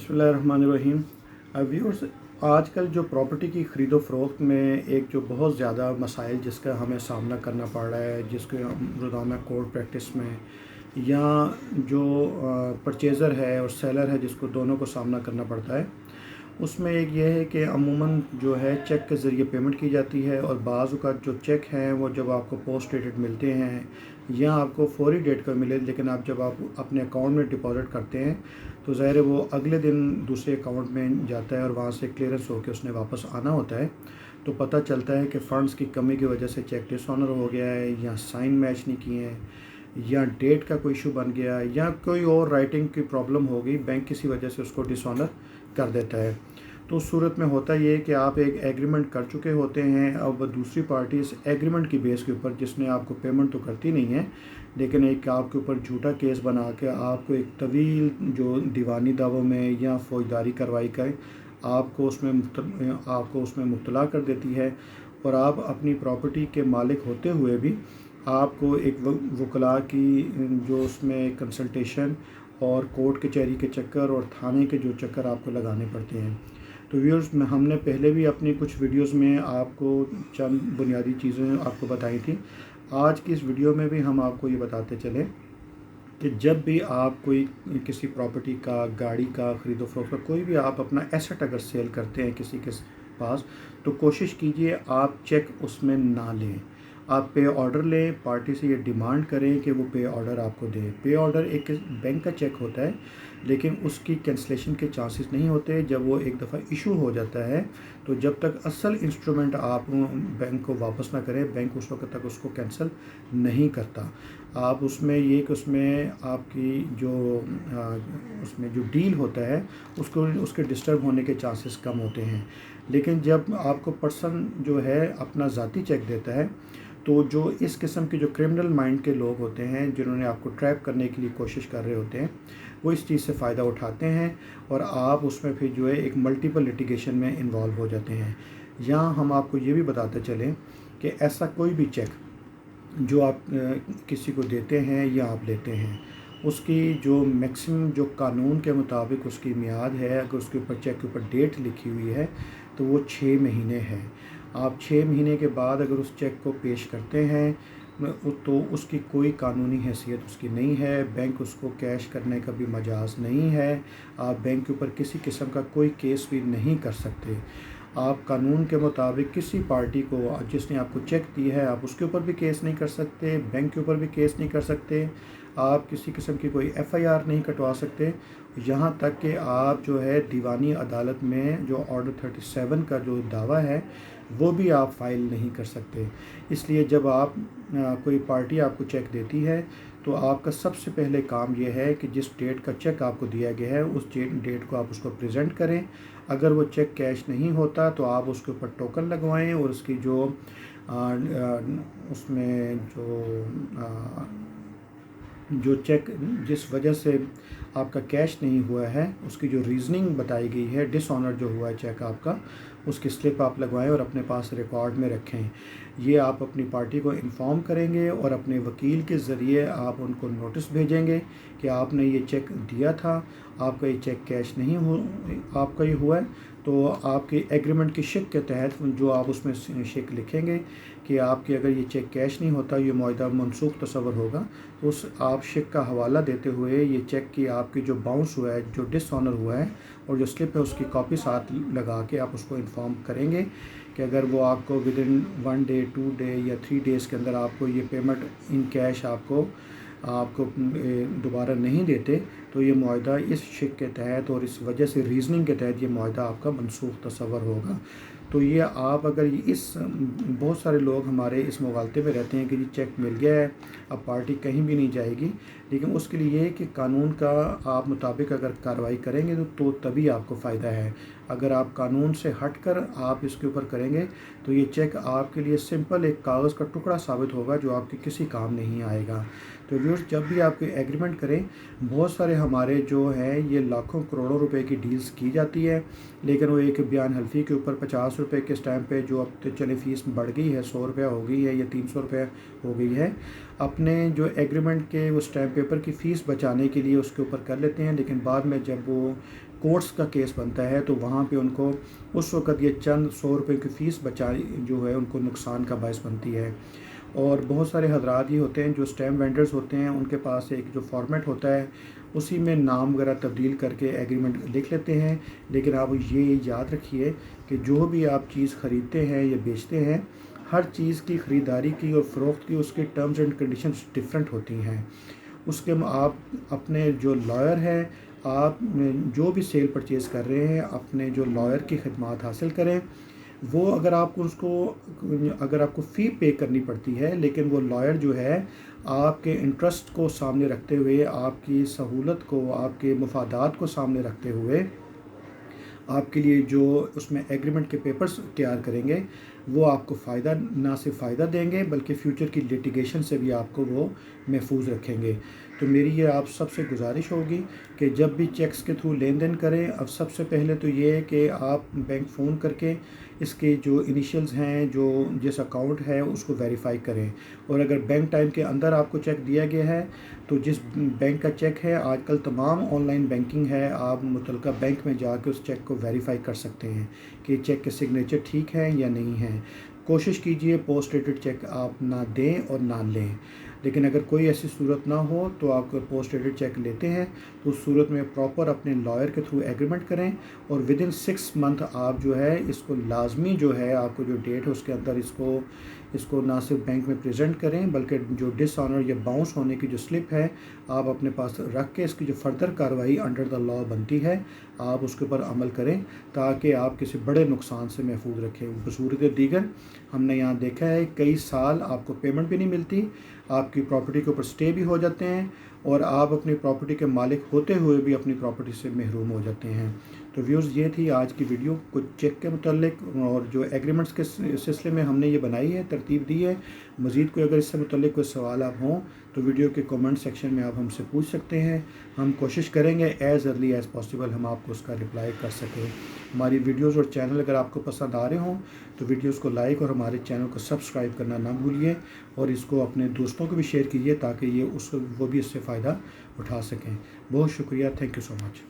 बिस्मिल्लाहिर्रहमानिर्रहीम। व्यूअर्स, आजकल जो प्रॉपर्टी की ख़रीदो फ़रोख्त में एक जो बहुत ज़्यादा मसाइल जिसका हमें सामना करना पड़ रहा है, जिसके रोज़ाना कोर्ट प्रैक्टिस में या जो परचेज़र है और सेलर है जिसको दोनों को सामना करना पड़ता है, उसमें एक ये है कि अमूमन जो है चेक के ज़रिए पेमेंट की जाती है और बाज़ औक़ात जो चेक हैं वो जब आपको पोस्ट डेटेड मिलते हैं या आपको फौरी डेट पर मिले, लेकिन आप जब आप अपने अकाउंट में डिपॉज़िट करते हैं तो ज़ाहिर है वो अगले दिन दूसरे अकाउंट में जाता है और वहाँ से क्लियरेंस होकर उसने वापस आना होता है। तो पता चलता है कि फ़ंड्स की कमी की वजह से चेक डिसऑनर हो गया है, या साइन मैच नहीं किए हैं, या डेट का कोई इशू बन गया, या कोई और राइटिंग की प्रॉब्लम हो गई, बैंक किसी वजह से उसको डिसऑनर कर देता है। तो उस सूरत में होता ये है कि आप एक एग्रीमेंट कर चुके होते हैं, अब दूसरी पार्टी इस एग्रीमेंट की बेस के ऊपर, जिसने आपको पेमेंट तो करती नहीं है, लेकिन एक आपके ऊपर झूठा केस बना के आपको एक तवील जो दीवानी दावों में या फौजदारी कार्रवाई का आपको उसमें मुब्तला कर देती है, और आप अपनी प्रॉपर्टी के मालिक होते हुए भी आपको एक वकला की जो उसमें कंसल्टेशन और कोर्ट कचहरी के चक्कर और थाने के जो चक्कर आपको लगाने पड़ते हैं। तो व्यूअर्स, हमने पहले भी अपनी कुछ वीडियोस में आपको चंद बुनियादी चीज़ें आपको बताई थी। आज की इस वीडियो में भी हम आपको ये बताते चलें कि जब भी आप कोई किसी प्रॉपर्टी का, गाड़ी का ख़रीदो फरोख्त का, कोई भी आप अपना एसेट अगर सेल करते हैं किसी के पास, तो कोशिश कीजिए आप चेक उसमें ना लें। आप पे ऑर्डर लें, पार्टी से ये डिमांड करें कि वो पे ऑर्डर आपको दे। पे ऑर्डर एक बैंक का चेक होता है, लेकिन उसकी कैंसलेशन के चांसेस नहीं होते। जब वो एक दफ़ा इशू हो जाता है तो जब तक असल इंस्ट्रूमेंट आप बैंक को वापस ना करें, बैंक उस वक्त तक उसको कैंसिल नहीं करता। आप उसमें ये कि उसमें आपकी जो उसमें जो डील होता है उसके डिस्टर्ब होने के चांसेस कम होते हैं। लेकिन जब आपको पर्सन जो है अपना ज़ाती चेक देता है, तो जो इस किस्म के जो क्रिमिनल माइंड के लोग होते हैं, जिन्होंने आपको ट्रैप करने के लिए कोशिश कर रहे होते हैं, वो इस चीज़ से फ़ायदा उठाते हैं और आप उसमें फिर जो है एक मल्टीपल लिटिगेशन में इन्वॉल्व हो जाते हैं। यहाँ हम आपको ये भी बताते चलें कि ऐसा कोई भी चेक जो आप किसी को देते हैं या आप लेते हैं, उसकी जो मैक्सिमम जो कानून के मुताबिक उसकी मियाद है, अगर उसके ऊपर चेक के ऊपर डेट लिखी हुई है तो वो 6 महीने है। आप 6 महीने के बाद अगर उस चेक को पेश करते हैं तो उसकी कोई कानूनी हैसियत उसकी नहीं है, बैंक उसको कैश करने का भी मजाज नहीं है, आप बैंक के ऊपर किसी किस्म का कोई केस भी नहीं कर सकते। आप कानून के मुताबिक किसी पार्टी को जिसने आपको चेक दी है, आप उसके ऊपर भी केस नहीं कर सकते, बैंक के ऊपर भी केस नहीं कर सकते, आप किसी किस्म की कोई FIR नहीं कटवा सकते। यहाँ तक कि आप जो है दीवानी अदालत में जो ऑर्डर 37 का जो दावा है वो भी आप फाइल नहीं कर सकते। इसलिए जब आप कोई पार्टी आपको चेक देती है तो आपका सबसे पहले काम ये है कि जिस डेट का चेक आपको दिया गया है उस डेट को आप उसको प्रेजेंट करें। अगर वो चेक कैश नहीं होता तो आप उसके ऊपर टोकन लगवाएं और उसकी जो उसमें जो चेक जिस वजह से आपका कैश नहीं हुआ है उसकी जो रीज़निंग बताई गई है, डिसऑनर जो हुआ है चेक आपका, उसकी स्लिप आप लगवाएं और अपने पास रिकॉर्ड में रखें। ये आप अपनी पार्टी को इन्फॉर्म करेंगे और अपने वकील के ज़रिए आप उनको नोटिस भेजेंगे कि आपने ये चेक दिया था, आपका ये चेक कैश नहीं आपका ये हुआ है। तो आपके एग्रीमेंट की शिक के तहत जो आप उसमें शिक लिखेंगे कि आपके अगर ये चेक कैश नहीं होता, ये मुआहदा मनसूख तस्वर होगा, तो उस आप शिक का हवाला देते हुए ये चेक की आपकी जो बाउंस हुआ है, जो डिसऑनर हुआ है, और जो स्लिप है उसकी कॉपी साथ लगा के आप उसको इन्फॉर्म करेंगे कि अगर वो आपको विदिन 1 डे, 2 डे या 3 डेज़ के अंदर आपको ये पेमेंट इन कैश आपको दोबारा नहीं देते, तो ये मुआहदा इस शिक के तहत और इस वजह से रीज़निंग के तहत ये मुआहदा आपका मनसूख तस्वर होगा। तो ये आप अगर इस बहुत सारे लोग हमारे इस मुगालते में रहते हैं कि जी चेक मिल गया है, अब पार्टी कहीं भी नहीं जाएगी, लेकिन उसके लिए ये कि कानून का आप मुताबिक अगर कार्रवाई करेंगे तो तभी आपको फ़ायदा है। अगर आप कानून से हटकर आप इसके ऊपर करेंगे तो ये चेक आपके लिए सिंपल एक कागज़ का टुकड़ा साबित होगा जो आपके किसी काम नहीं आएगा। तो व्यूअर्स, जब भी आप कोई एग्रीमेंट करें, बहुत सारे हमारे जो हैं ये लाखों करोड़ों रुपए की डील्स की जाती है, लेकिन वो एक बयान हल्फी के ऊपर 50 रुपये के स्टैम्प पे, जो अब तो चले फ़ीस बढ़ गई है, 100 रुपया हो गई है या 300 रुपये हो गई है, अपने जो एग्रीमेंट के वो स्टैम्प पेपर की फ़ीस बचाने के लिए उसके ऊपर कर लेते हैं, लेकिन बाद में जब वो कोर्ट्स का केस बनता है तो वहाँ पे उनको उस वक़्त ये चंद 100 रुपए की फ़ीस बचाई जो है उनको नुकसान का बायस बनती है। और बहुत सारे हज़रात ये होते हैं जो स्टैम्प वेंडर्स होते हैं, उनके पास एक जो फॉर्मेट होता है उसी में नाम वगैरह तब्दील करके एग्रीमेंट लिख लेते हैं। लेकिन आप ये याद रखिए कि जो भी आप चीज़ ख़रीदते हैं या बेचते हैं, हर चीज़ की ख़रीदारी की और फ़रोख्त की उसकी टर्म्स एंड कंडीशंस डिफरेंट होती हैं। उसके आप अपने जो लॉयर है, आप जो भी सेल परचेज़ कर रहे हैं, अपने जो लॉयर की खिदमत हासिल करें। वो अगर आपको फ़ी पे करनी पड़ती है, लेकिन वो लॉयर जो है आपके इंटरेस्ट को सामने रखते हुए, आपकी सहूलत को, आपके मफादात को सामने रखते हुए आपके लिए जो उसमें एग्रीमेंट के पेपर्स तैयार करेंगे, वो आपको फ़ायदा, ना सिर्फ फ़ायदा देंगे बल्कि फ्यूचर की लिटिगेशन से भी आपको वो महफूज रखेंगे। तो मेरी ये आप सबसे गुजारिश होगी कि जब भी चेक्स के थ्रू लेन देन करें, अब सबसे पहले तो ये है कि आप बैंक फ़ोन करके इसके जो इनिशियल्स हैं, जो जिस अकाउंट है उसको वेरीफ़ाई करें। और अगर बैंक टाइम के अंदर आपको चेक दिया गया है तो जिस बैंक का चेक है, आजकल तमाम ऑनलाइन बैंकिंग है, आप मुतलका बैंक में जाकर उस चेक को वेरीफ़ाई कर सकते हैं कि चेक के सिग्नेचर ठीक हैं या नहीं हैं। कोशिश कीजिए पोस्ट डेटेड चेक आप ना दें और ना लें। लेकिन अगर कोई ऐसी सूरत ना हो तो आप पोस्ट डेटेड चेक लेते हैं तो उस सूरत में प्रॉपर अपने लॉयर के थ्रू एग्रीमेंट करें और विद इन 6 मंथ आप जो है इसको लाजमी जो है आपको जो डेट है उसके अंदर इसको ना सिर्फ बैंक में प्रेजेंट करें बल्कि जो डिसऑनर या बाउंस होने की जो स्लिप है आप अपने पास रख के इसकी जो फर्दर कार्रवाई अंडर द लॉ बनती है आप उसके ऊपर अमल करें ताकि आप किसी बड़े नुकसान से महफूज रखें। बसूरत दीगर हमने यहाँ देखा है कई साल आपको पेमेंट भी नहीं मिलती, आपकी प्रॉपर्टी के ऊपर स्टे भी हो जाते हैं और आप अपनी प्रॉपर्टी के मालिक होते हुए भी अपनी प्रॉपर्टी से महरूम हो जाते हैं। तो व्यूज़ ये थी आज की वीडियो कुछ चेक के मुतालिक और जो एग्रीमेंट्स के सिलसिले में हमने ये बनाई है, तरतीब दी है। मज़ीद कोई अगर इससे मुतालिक कोई सवाल आप हों तो वीडियो के कमेंट सेक्शन में आप हमसे पूछ सकते हैं। हम कोशिश करेंगे एज़ अर्ली एज़ पॉसिबल हम आपको उसका रिप्लाई कर सकें। हमारी वीडियोज़ और चैनल अगर आपको पसंद आ रहे हों तो वीडियोज़ को लाइक और हमारे चैनल को सब्सक्राइब करना ना भूलिए और इसको अपने दोस्तों को भी शेयर कीजिए ताकि वो भी इससे फ़ायदा उठा सकें। बहुत शुक्रिया, थैंक यू सो मच।